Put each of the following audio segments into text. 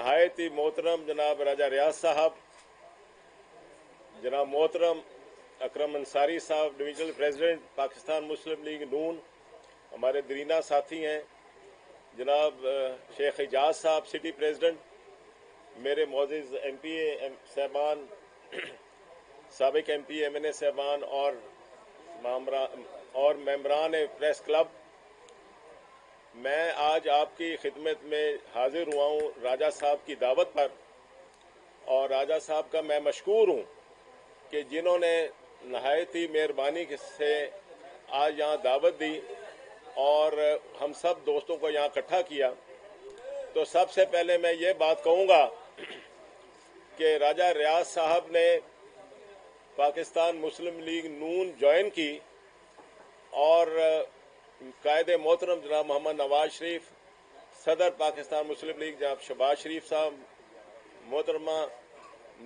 नहायत ही मोहतरम जनाब राजा रियाज साहब, जनाब मोहतरम अकरम अंसारी साहब, डिविजनल प्रेसिडेंट पाकिस्तान मुस्लिम लीग नून, हमारे दरीना साथी हैं जनाब शेख एजाज साहब सिटी प्रेसिडेंट, मेरे मोअज़्ज़िज़ MPA साहबान, साबिक MP MNA साहबान और मेंबरान प्रेस क्लब, मैं आज आपकी खिदमत में हाजिर हुआ हूँ राजा साहब की दावत पर। और राजा साहब का मैं मशकूर हूँ कि जिन्होंने नहायत ही मेहरबानी से आज यहाँ दावत दी और हम सब दोस्तों को यहाँ इकट्ठा किया। तो सबसे पहले मैं ये बात कहूँगा कि राजा रियाज साहब ने पाकिस्तान मुस्लिम लीग नून ज्वाइन की और कायदे मोहतरम जनाब मोहम्मद नवाज शरीफ, सदर पाकिस्तान मुस्लिम लीग जनाब शहबाज शरीफ साहब, मोहतरमा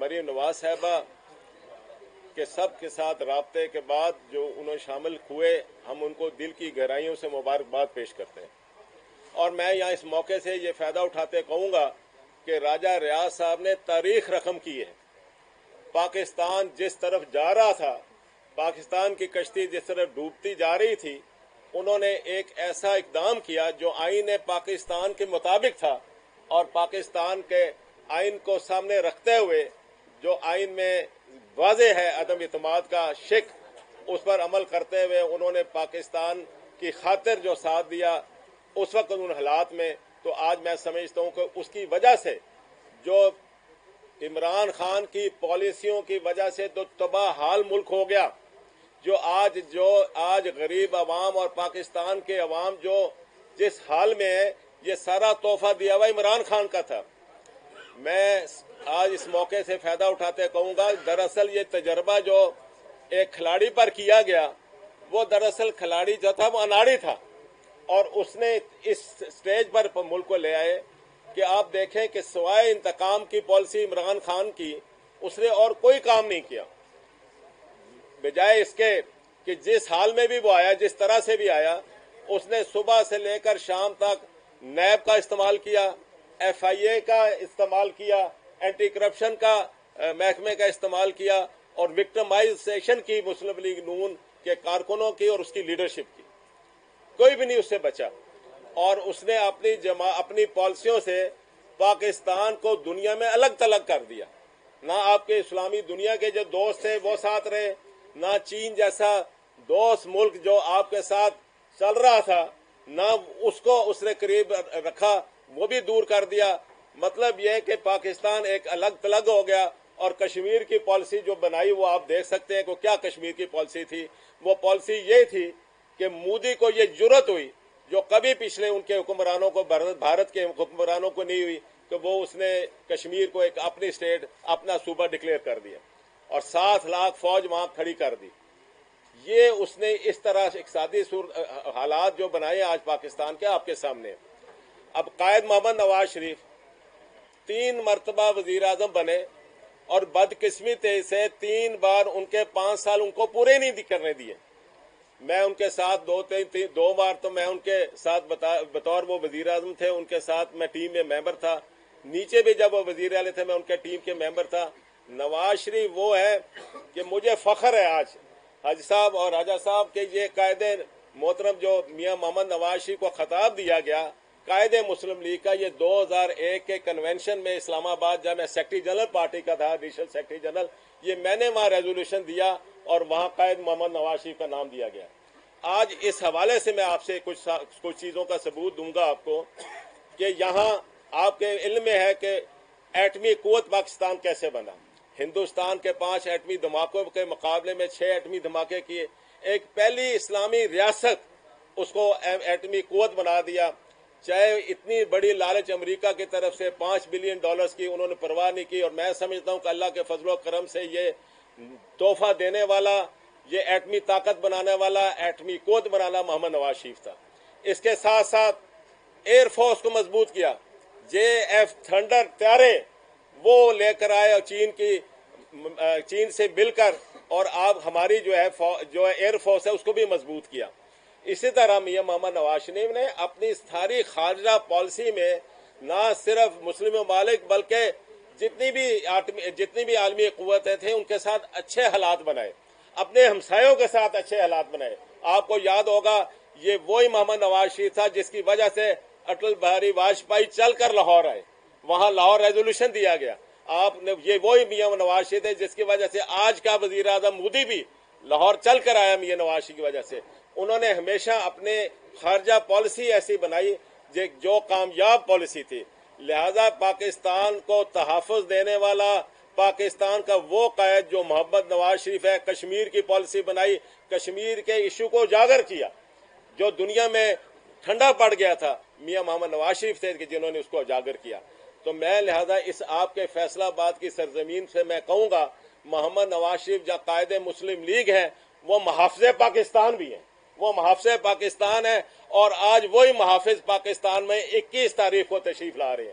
मरीम नवाज साहबा के सब के साथ राब्ते के बाद जो उन्होंने शामिल हुए, हम उनको दिल की गहराइयों से मुबारकबाद पेश करते हैं। और मैं यहाँ इस मौके से ये फ़ायदा उठाते कहूँगा कि राजा रियाज साहब ने तारीख रकम की है। पाकिस्तान जिस तरफ जा रहा था, पाकिस्तान की कश्ती जिस तरफ डूबती जा रही थी, उन्होंने एक ऐसा इकदाम किया जो आईन पाकिस्तान के मुताबिक था और पाकिस्तान के आइन को सामने रखते हुए जो आइन में वाज़े है अदम इत्मीनान का शिक, उस पर अमल करते हुए उन्होंने पाकिस्तान की खातिर जो साथ दिया उस वक्त उन हालात में, तो आज मैं समझता हूँ कि उसकी वजह से जो इमरान खान की पॉलिसियों की वजह से तो तबाह हाल मुल्क हो गया, जो आज गरीब अवाम और पाकिस्तान के अवाम जो जिस हाल में है, ये सारा तोहफा दिया हुआ इमरान खान का था। मैं आज इस मौके से फ़ायदा उठाते कहूँगा, दरअसल ये तजर्बा जो एक खिलाड़ी पर किया गया, वो दरअसल खिलाड़ी जो था वो अनाड़ी था और उसने इस स्टेज पर मुल्क को ले आए कि आप देखें कि सिवाय इंतकाम की पॉलिसी इमरान खान की उसने और कोई काम नहीं किया, बजाय इसके कि जिस हाल में भी वो आया, जिस तरह से भी आया, उसने सुबह से लेकर शाम तक नैब का इस्तेमाल किया, FIA का इस्तेमाल किया, एंटी करप्शन का महकमे का इस्तेमाल किया और विक्टिमाइजेशन की मुस्लिम लीग नून के कारकुनों की और उसकी लीडरशिप की। कोई भी नहीं उससे बचा और उसने अपनी पॉलिसियों से पाकिस्तान को दुनिया में अलग थलग कर दिया। ना आपके इस्लामी दुनिया के जो दोस्त थे वो साथ रहे, ना चीन जैसा दोस्त मुल्क जो आपके साथ चल रहा था, ना उसको उसने करीब रखा, वो भी दूर कर दिया। मतलब यह है कि पाकिस्तान एक अलग थलग हो गया। और कश्मीर की पॉलिसी जो बनाई वो आप देख सकते हैं कि क्या कश्मीर की पॉलिसी थी। वो पॉलिसी ये थी कि मोदी को ये जुर्रत हुई जो कभी पिछले उनके हुक्मरानों को, भारत के हुक्मरानों को नहीं हुई, कि वो उसने कश्मीर को एक अपनी स्टेट, अपना सूबा डिक्लेयर कर दिया और 7 लाख फौज वहां खड़ी कर दी। ये उसने इस तरह इक़्तिसादी हालात जो बनाए आज पाकिस्तान के आपके सामने। अब कायद मोहम्मद नवाज शरीफ 3 मरतबा वजीर आज़म बने और बदकिस्मती से 3 बार उनके 5 साल उनको पूरे नहीं करने दिए। मैं उनके साथ दो बार तो मैं उनके साथ बतौर वो वजीर आज़म थे, उनके साथ मैं टीम में मेंबर था। नीचे भी जब वो वजीर आले थे मैं उनके टीम के मेंबर था। नवाज शरीफ वो है कि मुझे फख्र है आज हाजी साहब और राजा साहब के ये कायदे मोहतरम जो मियाँ मोहम्मद नवाज शरीफ को खिताब दिया गया कायदे मुस्लिम लीग का, ये 2001 के कन्वेंशन में इस्लामाबाद जब मैं सेक्रेटरी जनरल पार्टी का था, एडिशनल सेक्रेटरी जनरल, ये मैंने वहाँ रेजोल्यूशन दिया और वहाँ कायद मोहम्मद नवाज शरीफ का नाम दिया गया। आज इस हवाले से मैं आपसे कुछ चीज़ों का सबूत दूंगा आपको कि यहाँ आपके इल्म में है कि एटमी कुव्वत पाकिस्तान कैसे बना। हिंदुस्तान के 5 एटमी धमाकों के मुकाबले में 6 एटमी धमाके किए, एक पहली इस्लामी रियासत उसको एटमी कुव्वत बना दिया। चाहे इतनी बड़ी लालच अमेरिका की तरफ से $5 बिलियन की, उन्होंने परवाह नहीं की। और मैं समझता हूँ कि अल्लाह के फजल व करम से ये तोहफा देने वाला, ये एटमी ताकत बनाने वाला, एटमी कुव्वत बनाना मोहम्मद नवाज शरीफ था। इसके साथ साथ एयरफोर्स को मजबूत किया, JF थंडर त्यारे वो लेकर आए और चीन से मिलकर, और आप हमारी जो है एयरफोर्स है उसको भी मजबूत किया। इसी तरह मियां मोहम्मद नवाज शरीफ ने अपनी सारी खारजा पॉलिसी में نہ صرف مسلم ممالک بلکہ جتنی بھی عالمی قوتیں تھیں ان کے ساتھ اچھے حالات بنائے، اپنے ہمسایوں کے ساتھ اچھے حالات بنائے۔ آپ کو یاد ہوگا یہ وہی محمد نواز شریف تھا جس کی وجہ سے اٹل بہاری واجپئی چل کر لاہور آئے، وہاں لاہور ریزولوشن دیا گیا۔ آپ نے یہ وہی میاں نواز شریف تھے جس کی وجہ سے آج کا وزیر اعظم مودی بھی لاہور چل کر آیا میاں نواز شریف کی وجہ سے۔ انہوں نے ہمیشہ اپنے خارجہ پالیسی ایسی بنائی جو کامیاب پالیسی تھی، لہذا پاکستان کو تحفظ دینے والا پاکستان کا وہ قائد جو محمد نواز شریف ہے، کشمیر کی پالیسی بنائی، کشمیر کے ایشو کو اجاگر کیا، جو دنیا میں ٹھنڈا پڑ گیا تھا میاں محمد نواز شریف تھے کہ جنہوں نے اس کو اجاگر کیا۔ تو میں لہذا اس آپ کے فیصلہ آباد کی سرزمین سے میں کہوں گا محمد نواز شریف جو قائد مسلم لیگ ہیں وہ محافظ پاکستان بھی ہیں، وہ محافظ پاکستان ہیں، اور آج وہی محافظ پاکستان میں 21 تاریخ کو تشریف لا رہے ہیں۔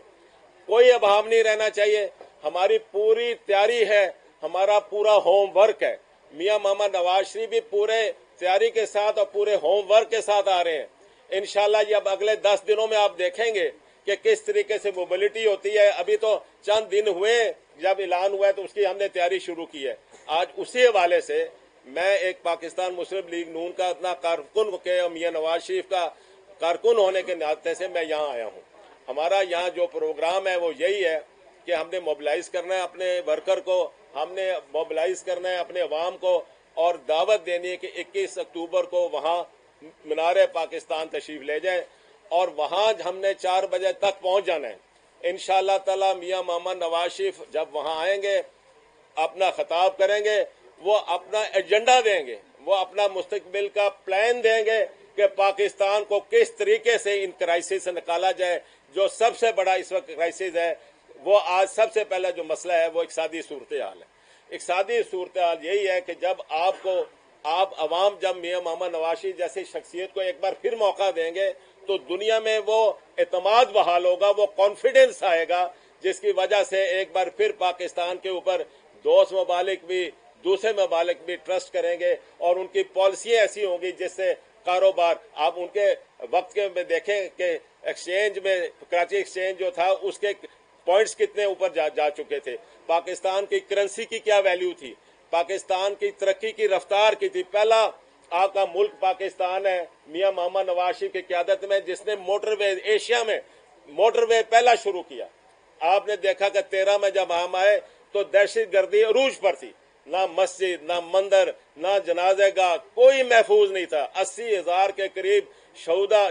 کوئی ابہام نہیں رہنا چاہیے، ہماری پوری تیاری ہے، ہمارا پورا ہوم ورک ہے۔ میاں محمد نواز شریف بھی پورے تیاری کے ساتھ اور پورے ہوم ورک کے ساتھ آ رہے ہیں۔ انشاءاللہ یہ اب اگلے 10 دنوں میں آپ دیکھیں گے کہ کس طریقے سے موبلٹی ہوتی ہے۔ ابھی تو چند دن ہوئے جب اعلان ہوا ہے تو اس کی ہم نے تیاری شروع کی ہے۔ آج اسی حوالے سے میں ایک پاکستان مسلم لیگ نون کا اتنا کارکن کے میاں نواز شریف کا کارکن ہونے کے ناطے سے میں یہاں آیا ہوں۔ ہمارا یہاں جو پروگرام ہے وہ یہی ہے کہ ہم نے موبلائز کرنا ہے اپنے ورکر کو، ہم نے موبلائز کرنا ہے اپنے عوام کو، اور دعوت دینی ہے کہ 21 اکتوبر کو وہاں مینار پاکستان تشریف لے جائیں، اور وہاں ہم نے 4 بجے تک پہنچ جانا ہے۔ انشاءاللہ تعالی میاں محمد نواز شریف جب وہاں آئیں گے، اپنا خطاب کریں گے، وہ اپنا ایجنڈا دیں گے، وہ اپنا مستقبل کا پلان دیں گے کہ پاکستان کو کس طریقے سے ان کرائسس سے نکالا جائے۔ جو سب سے بڑا اس وقت کرائسس ہے وہ آج سب سے پہلا جو مسئلہ ہے وہ اقتصادی صورتحال ہے۔ اقتصادی صورتحال یہی ہے کہ جب آپ عوام جب میاں محمد نواز شریف جیسی شخصیت کو ایک بار پھر موقع دیں گے تو دنیا میں وہ اعتماد بحال ہوگا، وہ کانفیڈنس آئے گا، جس کی وجہ سے ایک بار پھر پاکستان کے اوپر دوست ممالک بھی، دوسرے ممالک بھی ٹرسٹ کریں گے، اور ان کی پالیسیاں ایسی ہوں گی جس سے کاروبار، آپ ان کے وقت کے میں دیکھیں کہ ایکسچینج میں کراچی ایکسچینج جو تھا اس کے پوائنٹس کتنے اوپر جا چکے تھے، پاکستان کی کرنسی کی کیا ویلیو تھی، پاکستان کی ترقی کی رفتار کی تھی۔ پہلا آپ کا ملک پاکستان ہے میاں محمد نواز شریف کی قیادت میں جس نے موٹر وے، ایشیا میں موٹر وے پہلا شروع کیا۔ آپ نے دیکھا کہ 13 میں جب ہم آئے تو دہشت گردی عروج پر تھی، نہ مسجد، نہ مندر، نہ جنازہ گاہ، کوئی محفوظ نہیں تھا۔ 80,000 کے قریب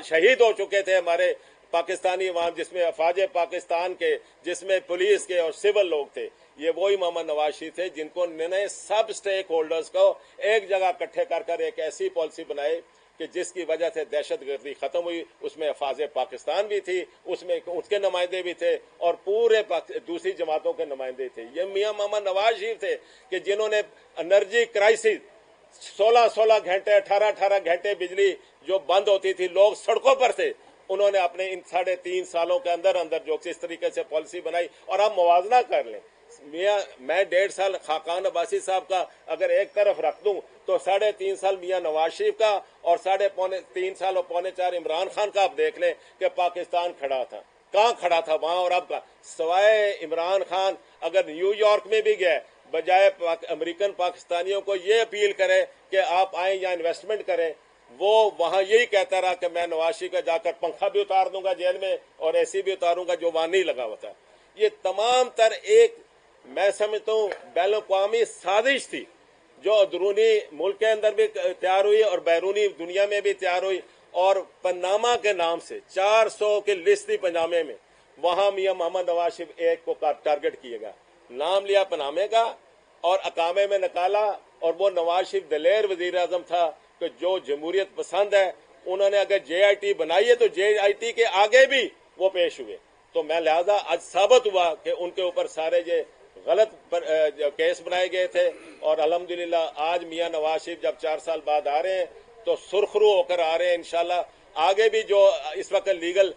شہید ہو چکے تھے ہمارے پاکستانی عوام، جس میں افواج پاکستان کے، جس میں پولیس کے اور سول لوگ تھے۔ یہ وہی محمد نواز شریف تھے جن کو نے سب سٹیک ہولڈرز کو ایک جگہ اکٹھے کر ایک ایسی پالیسی بنائی کہ جس کی وجہ سے دہشت گردی ختم ہوئی۔ اس میں افواج پاکستان بھی تھی، اس میں اس کے نمائندے بھی تھے، اور پورے دوسری جماعتوں کے نمائندے تھے۔ یہ میاں محمد نواز شریف تھے کہ جنہوں نے انرجی کرائسس 16 گھنٹے 18 گھنٹے بجلی جو بند ہوتی تھی، لوگ سڑکوں پر تھے، انہوں نے اپنے ان 3.5 سالوں کے اندر جو اس طریقے سے پالیسی بنائی۔ اور آپ موازنہ کر لیں، میں 1.5 سال خاقان عباسی صاحب کا اگر ایک طرف رکھ دوں تو 3.5 سال میاں نواز شریف کا اور 3.5 سال اور 3.25 عمران خان کا آپ دیکھ لیں کہ پاکستان کھڑا تھا، کہاں کھڑا تھا وہاں اور اب کا، سوائے عمران خان اگر نیو یارک میں بھی گئے، بجائے امریکن پاکستانیوں کو یہ اپیل کرے کہ آپ آئیں یا انویسٹمنٹ کریں، وہ وہاں یہی کہتا رہا کہ میں نواز شریف کا جا کر پنکھا بھی اتار دوں گا جیل میں اور اے سی بھی اتاروں گا جو وہاں نہیں لگا ہوا تھا۔ یہ تمام تر ایک میں سمجھتا ہوں بین الاقوامی سازش تھی جو اندرونی ملک کے اندر بھی تیار ہوئی اور بیرونی دنیا میں بھی تیار ہوئی، اور پناما کے نام سے 400 کی لسٹ تھی پنامے میں، وہاں میاں محمد نواز شریف ایک کو ٹارگٹ کیے گا، نام لیا پنامے کا اور اقامے میں نکالا، اور وہ نواز شریف دلیر وزیر اعظم تھا کہ جو جمہوریت پسند ہے، انہوں نے اگر JIT بنائی ہے تو JIT کے آگے بھی وہ پیش ہوئے۔ تو میں لہذا آج ثابت ہوا کہ ان کے اوپر سارے یہ غلط کیس بنائے گئے تھے، اور الحمدللہ آج میاں نواز شریف جب 4 سال بعد آ رہے ہیں تو سرخرو ہو کر آ رہے ہیں۔ انشاءاللہ آگے بھی جو اس وقت لیگل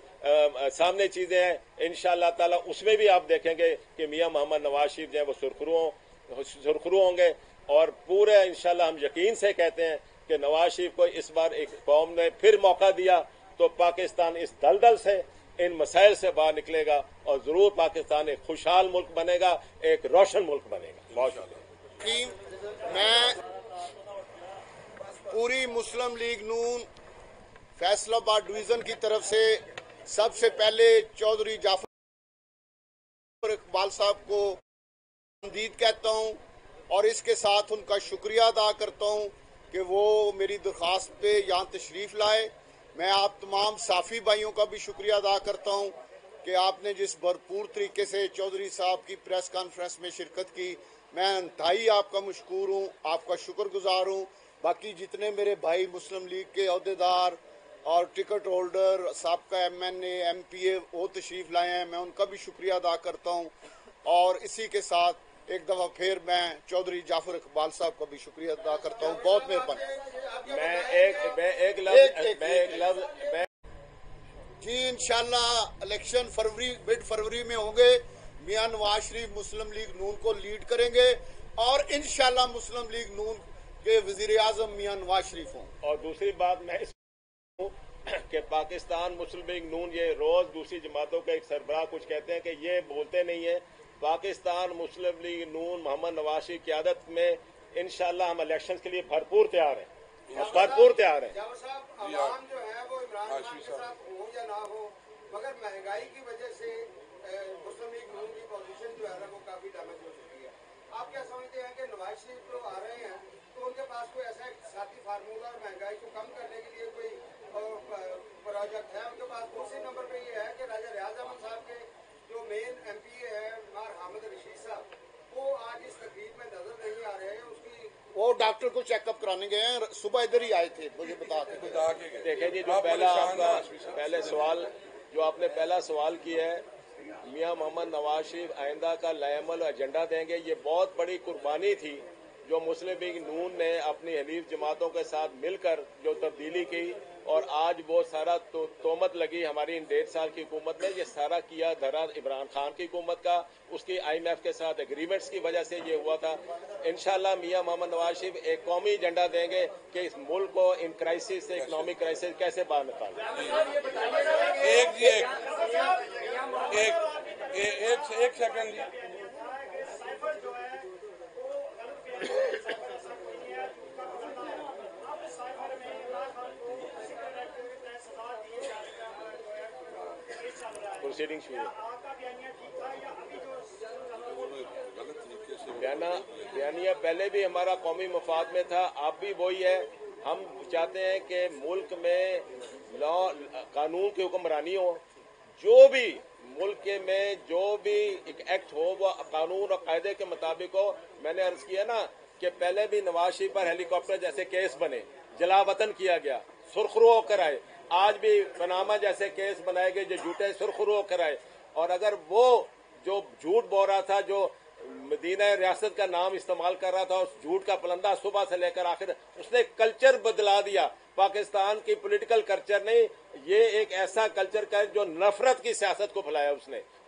سامنے چیزیں ہیں انشاءاللہ تعالی اس میں بھی آپ دیکھیں گے کہ میاں محمد نواز شریف جو ہے وہ سرخرو ہوں گے، اور پورے انشاءاللہ ہم یقین سے کہتے ہیں کہ نواز شریف کو اس بار ایک قوم نے پھر موقع دیا تو پاکستان اس دلدل سے इन मसाइल से बाहर निकलेगा और ज़रूर पाकिस्तान एक खुशहाल मुल्क बनेगा, एक रोशन मुल्क बनेगा। बहुत शुक्रिया। मैं पूरी मुस्लिम लीग नून फैसलाबाद डिवीज़न की तरफ से सबसे पहले चौधरी जाफर इकबाल साहब को आमदीद कहता हूं और इसके साथ उनका शुक्रिया अदा करता हूं कि वो मेरी दरख्वास्त पे यहाँ तशरीफ़ लाए। मैं आप तमाम साफ़ी भाइयों का भी शुक्रिया अदा करता हूं कि आपने जिस भरपूर तरीके से चौधरी साहब की प्रेस कॉन्फ्रेंस में शिरकत की, मैं इंतहाई आपका मशकूर हूँ, आपका शुक्रगुजार हूँ। बाकी जितने मेरे भाई मुस्लिम लीग के अहदेदार और टिकट होल्डर, साबका MNA MPA वो तशरीफ़ लाए हैं, मैं उनका भी शुक्रिया अदा करता हूँ। और इसी के साथ एक दफ़ा फिर मैं चौधरी जाफर इकबाल साहब का भी शुक्रिया अदा करता हूँ। बहुत मेहरबानी। जी इंशाल्लाह इलेक्शन मिड फरवरी में होंगे। मियां नवाज शरीफ मुस्लिम लीग नून को लीड करेंगे और इंशाल्लाह मुस्लिम लीग नून के वजीर आजम मियां नवाज शरीफ हों। और दूसरी बात मैं कि पाकिस्तान मुस्लिम लीग नून ये रोज दूसरी जमातों के एक सरबराह कुछ कहते हैं कि ये बोलते नहीं है। पाकिस्तान मुस्लिम लीग नून मोहम्मद नवाज की क़यादत में इंशाल्लाह हम इलेक्शन के लिए भरपूर तैयार हैं, भरपूर तैयार हैं। अवाम जो है वो इमरान खान के साथ हो या ना हो, मगर महंगाई की वजह से मुस्लिम लीग नून की पोजीशन जो है ना वो काफी डैमेज हो चुकी है। आप क्या समझते हैं कि नवाज शरीफ जो आ रहे हैं तो उनके पास कोई ऐसा इक़्तिसादी फार्मूला और महंगाई को कम करने के लिए कोई प्रोजेक्ट है उनके पास? दूसरे नंबर पे ये है कि राजा रियाज अहमद साहब के जो मेन MPA है मार हामिद रशीद साहब, वो आज इस तकरीब में नजर नहीं आ रहे हैं। उसकी वो डॉक्टर को चेकअप कराने गए हैं, सुबह इधर ही आए थे, मुझे बता के। देखें जी, जो पहला आपका पहले सवाल जो आपने पहला सवाल किया है, मियां मोहम्मद नवाज शरीफ आइंदा का लाएमल एजेंडा देंगे, ये बहुत बड़ी कुर्बानी थी जो मुस्लिम लीग नून ने अपनी हलीफ जमातों के साथ मिलकर जो तब्दीली की, और आज वो सारा तोहमत लगी हमारी इन 1.5 साल की हुकूमत में, ये सारा किया धरा इमरान खान की हुकूमत का, उसकी IMF के साथ एग्रीमेंट्स की वजह से ये हुआ था। इंशाल्लाह मियां मोहम्मद नवाज शरीफ एक कौमी एजेंडा देंगे कि इस मुल्क को इन क्राइसिस से, इकोनॉमिक क्राइसिस कैसे बाहर निकालें। एक सेकंड जी। प्रोसीडिंग शुरू। बयानिया पहले भी हमारा कौमी मफाद में था, अब भी वही है। हम चाहते हैं कि मुल्क में लॉ कानून की हुक्मरानी हो, जो भी मुल्क में जो भी एक एक्ट हो वो कानून और कायदे के मुताबिक हो। मैंने अर्ज किया ना कि पहले भी नवाज शरीफ पर हेलीकॉप्टर जैसे केस बने, जलावतन किया गया, सुरखरू होकर आए। आज भी पनामा जैसे केस बनाए गए जो झूठे सुरखरू होकर आए। और अगर वो जो झूठ बोल रहा था, जो मदीना रियासत का नाम इस्तेमाल कर रहा था, उस झूठ का पलंदा सुबह से लेकर आखिर उसने कल्चर बदला दिया। पाकिस्तान की पॉलिटिकल कल्चर नहीं, ये एक ऐसा कल्चर का जो नफरत की सियासत को फैलाया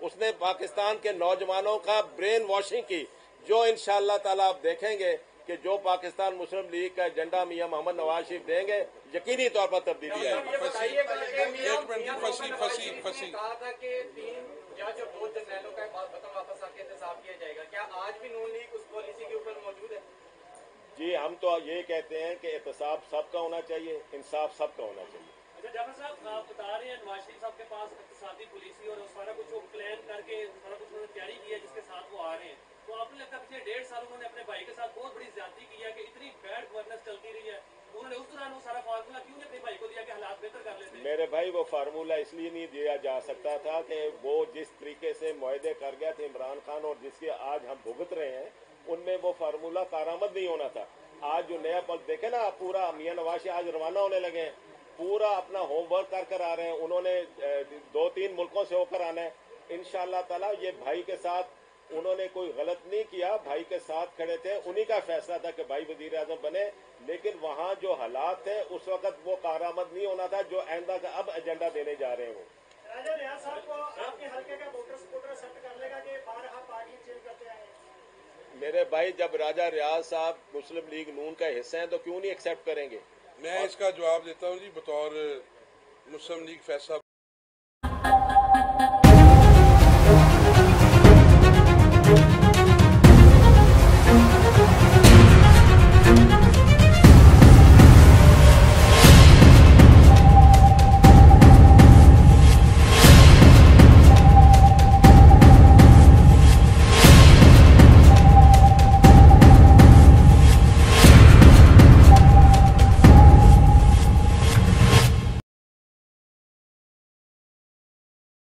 उसने पाकिस्तान के नौजवानों का ब्रेन वॉशिंग की, जो इंशाअल्लाह ताला आप देखेंगे कि जो पाकिस्तान मुस्लिम लीग का एजेंडा मियां मोहम्मद नवाज शरीफ देंगे, यकीनी तौर पर तब्दीली आएगी। जज और 2 जर्नैलों का वतन वापस आके इंतजाम किया जाएगा, क्या आज भी नून लीग उस पॉलिसी के ऊपर मौजूद है? जी हम तो ये कहते हैं कि एहतसाब सबका होना चाहिए, इंसाफ सबका होना चाहिए। अच्छा जाफर साहब, आप बता रहे हैं नवाज शरीफ साहब के पास इक़्तिसादी पॉलिसी और सारा कुछ वो प्लान करके सारा कुछ उन्होंने तैयारी की है जिसके साथ वो आ रहे हैं, तो आपने लगता है पिछले 1.5 साल उन्होंने अपने भाई के साथ बहुत बड़ी ज्यादती की है कि इतनी बैड गवर्नेंस चलती रही है, उन्होंने उस दौरान वो सारा फार्मूला क्यों नहीं अपने भाई को दिया कि हालात बेहतर कर लेते? मेरे भाई वो फार्मूला इसलिए नहीं दिया जा सकता था कि वो जिस तरीके से मुआहदे कर गया था इमरान खान और जिसके आज हम भुगत रहे हैं, उनमें वो फार्मूला कारामद नहीं होना था। आज जो नया पल देखे ना, पूरा मियां नवाज आज रवाना होने लगे हैं, पूरा अपना होमवर्क कर आ रहे हैं। उन्होंने 2-3 मुल्कों से होकर आना है इंशाअल्लाह ताला। ये भाई के साथ उन्होंने कोई गलत नहीं किया, भाई के साथ खड़े थे, उन्हीं का फैसला था कि भाई वजीर आजम बने, लेकिन वहाँ जो हालात थे उस वक्त वो कारामद नहीं होना था जो आइंदा का अब एजेंडा देने जा रहे हैं। राजा रियाज साहब को आपके हल्के का वोटर सपोर्टर एक्सेप्ट कर लेगा कि बारहा पार्टी चेंज करते आए? मेरे भाई जब राजा रियाज साहब मुस्लिम लीग नून का हिस्सा हैं तो क्यों नहीं एक्सेप्ट करेंगे? मैं इसका जवाब देता हूँ जी, बतौर मुस्लिम लीग फैसला